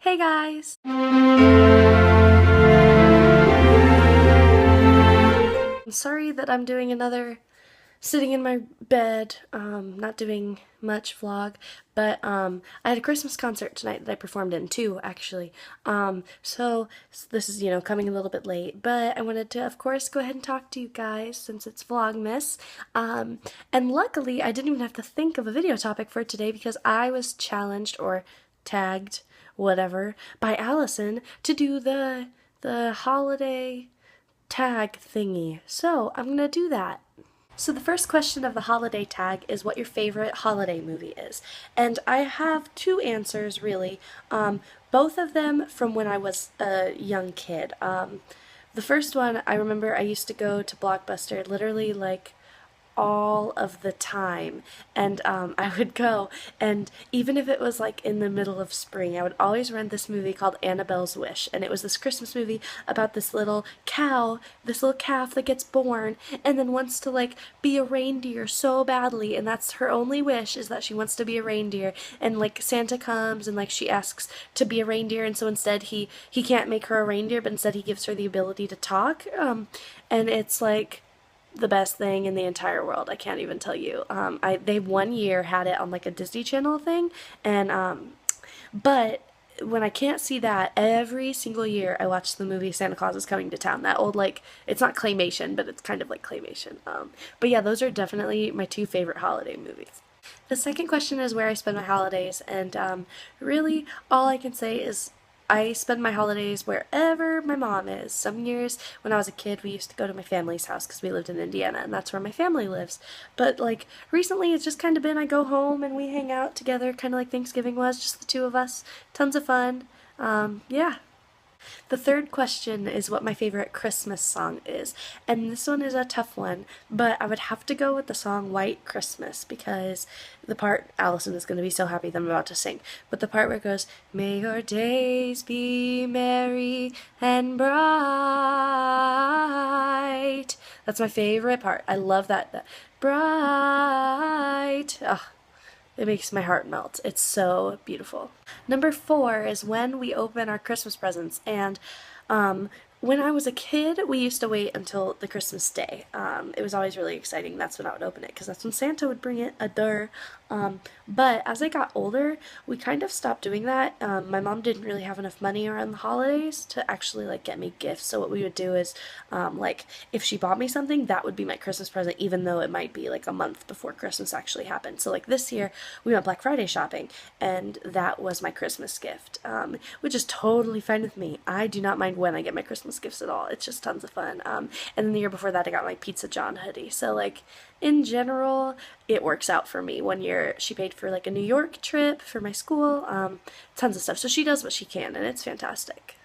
Hey guys! I'm sorry that I'm doing another sitting in my bed, not doing much vlog, but I had a Christmas concert tonight that I performed in too, actually. So this is, coming a little bit late, but I wanted to, of course, go ahead and talk to you guys since it's Vlogmas. And luckily, I didn't even have to think of a video topic for today because I was challenged or tagged, whatever, by Allison to do the holiday tag thingy. So I'm gonna do that. So the first question of the holiday tag is what your favorite holiday movie is. And I have two answers really, both of them from when I was a young kid. The first one, I remember I used to go to Blockbuster literally like all of the time, and I would go, and even if it was like in the middle of spring, I would always rent this movie called Annabelle's Wish, and it was this Christmas movie about this little cow, this little calf that gets born and then wants to like be a reindeer so badly, and that's her only wish, is that she wants to be a reindeer, and like Santa comes and like she asks to be a reindeer, and so instead he can't make her a reindeer, but instead he gives her the ability to talk, and it's like the best thing in the entire world. I can't even tell you. They one year had it on like a Disney Channel thing, and but when I can't see that, every single year I watch the movie Santa Claus is Coming to Town. That old, like, it's not claymation, but it's kind of like claymation. But yeah, those are definitely my two favorite holiday movies. The second question is where I spend my holidays, and really all I can say is I spend my holidays wherever my mom is. Some years when I was a kid, we used to go to my family's house because we lived in Indiana, and that's where my family lives. But like recently, it's just kind of been I go home and we hang out together, kind of like Thanksgiving was, just the two of us. Tons of fun. Yeah. The third question is what my favorite Christmas song is, and this one is a tough one, but I would have to go with the song White Christmas because the part, Allison is going to be so happy that I'm about to sing, but the part where it goes, "May your days be merry and bright." That's my favorite part. I love that bright. Ugh. It makes my heart melt. It's so beautiful. Number 4 is when we open our Christmas presents, and when I was a kid, we used to wait until the Christmas day. It was always really exciting. That's when I would open it because that's when Santa would bring it, a dur. But as I got older, we kind of stopped doing that. My mom didn't really have enough money around the holidays to actually like get me gifts. So what we would do is, like, if she bought me something, that would be my Christmas present, even though it might be like a month before Christmas actually happened. So like this year, we went Black Friday shopping, and that was my Christmas gift, which is totally fine with me. I do not mind when I get my Christmas gifts at all. It's just tons of fun. And then the year before that, I got my Pizza John hoodie. So like in general, it works out for me. One year she paid for like a New York trip for my school, tons of stuff. So she does what she can, and it's fantastic.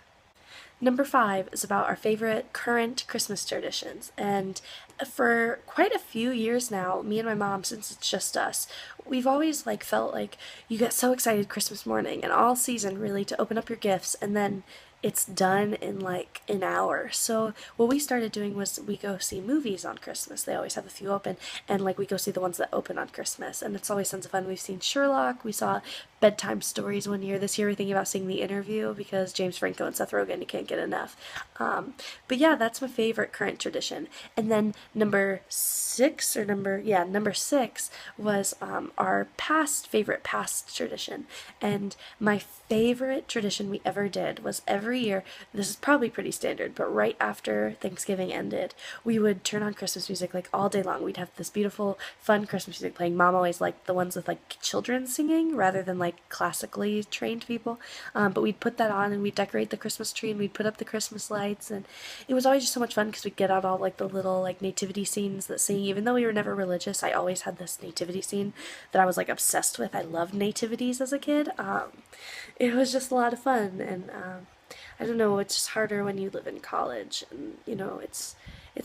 Number 5 is about our favorite current Christmas traditions, and for quite a few years now, me and my mom, since it's just us, we've always like felt like you get so excited Christmas morning and all season really to open up your gifts, and then it's done in like an hour. So what we started doing was we go see movies on Christmas. They always have a few open, and like we go see the ones that open on Christmas, and it's always tons of fun. We've seen Sherlock, we saw Bedtime Stories one year. This year we're thinking about seeing The Interview because James Franco and Seth Rogen, you can't get enough. But yeah, that's my favorite current tradition. And then number 6 was our favorite past tradition. And my favorite tradition we ever did was every year, this is probably pretty standard, but right after Thanksgiving ended, we would turn on Christmas music like all day long. We'd have this beautiful, fun Christmas music playing. Mom always liked the ones with like children singing rather than like classically trained people. But we'd put that on and we'd decorate the Christmas tree and we'd put up the Christmas lights, and it was always just so much fun because we'd get out all like the little like nativity scenes that sing. Even though we were never religious, I always had this nativity scene that I was like obsessed with. I loved nativities as a kid. It was just a lot of fun, and I don't know, it's just harder when you live in college, and you know, it's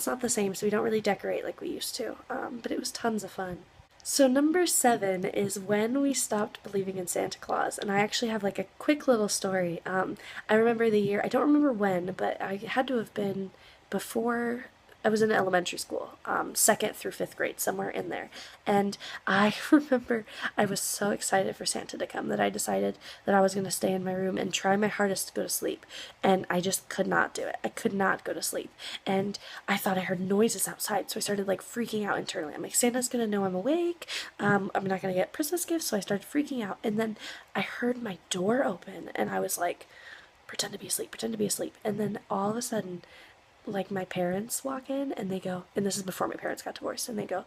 not the same, so we don't really decorate like we used to, but it was tons of fun. So number 7 is when we stopped believing in Santa Claus, and I actually have like a quick little story. I remember the year, I don't remember when, but I had to have been before I was in elementary school, 2nd through 5th grade, somewhere in there. And I remember I was so excited for Santa to come that I decided that I was going to stay in my room and try my hardest to go to sleep. And I just could not do it. I could not go to sleep. And I thought I heard noises outside, so I started like freaking out internally. I'm like, Santa's going to know I'm awake. I'm not going to get Christmas gifts, so I started freaking out. And then I heard my door open, and I was like, pretend to be asleep, pretend to be asleep. And then all of a sudden, like, my parents walk in and they go, and this is before my parents got divorced, and they go,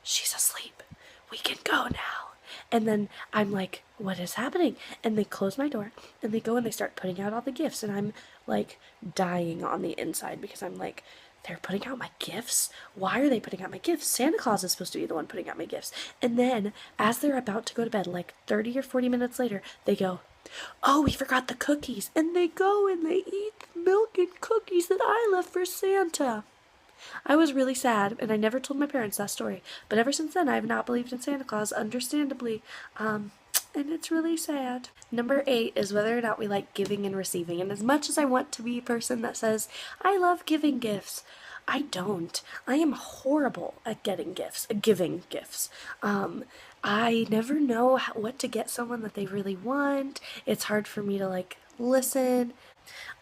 she's asleep, we can go now. And then I'm like, what is happening? And they close my door and they go and they start putting out all the gifts, and I'm like dying on the inside because I'm like, they're putting out my gifts? Why are they putting out my gifts? Santa Claus is supposed to be the one putting out my gifts. And then as they're about to go to bed, like 30 or 40 minutes later, they go, oh, we forgot the cookies. And they go and they eat the milk and cookies that I left for Santa. I was really sad, and I never told my parents that story. But ever since then, I have not believed in Santa Claus, understandably. And it's really sad. Number 8 is whether or not we like giving and receiving. And as much as I want to be a person that says, I love giving gifts, I don't. I am horrible at giving gifts. I never know what to get someone that they really want. It's hard for me to like listen.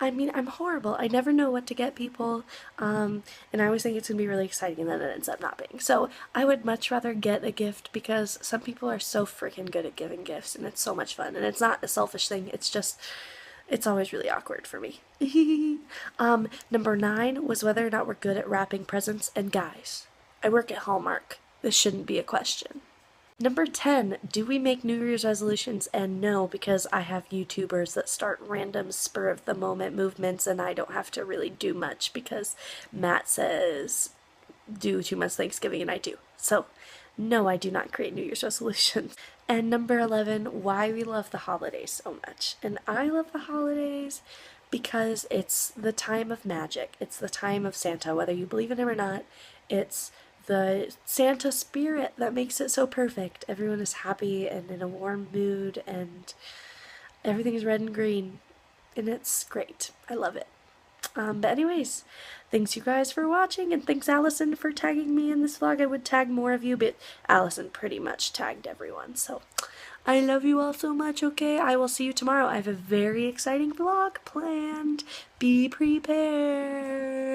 I mean, I'm horrible. I never know what to get people, and I always think it's going to be really exciting, and then it ends up not being. So I would much rather get a gift, because some people are so freaking good at giving gifts, and it's so much fun, and it's not a selfish thing, it's just, it's always really awkward for me. Number 9 was whether or not we're good at wrapping presents, and guys, I work at Hallmark. This shouldn't be a question. Number 10, do we make New Year's resolutions? And no, because I have YouTubers that start random spur of the moment movements, and I don't have to really do much because Matt says do 2 months Thanksgiving, and I do. So no, I do not create New Year's resolutions. And number 11, why we love the holidays so much. And I love the holidays because it's the time of magic. It's the time of Santa, whether you believe in him or not. It's the Santa spirit that makes it so perfect. Everyone is happy and in a warm mood, and everything is red and green, and it's great. I love it. But anyways, thanks you guys for watching, and thanks Allison for tagging me in this vlog. I would tag more of you, but Allison pretty much tagged everyone, so I love you all so much, okay? I will see you tomorrow. I have a very exciting vlog planned. Be prepared.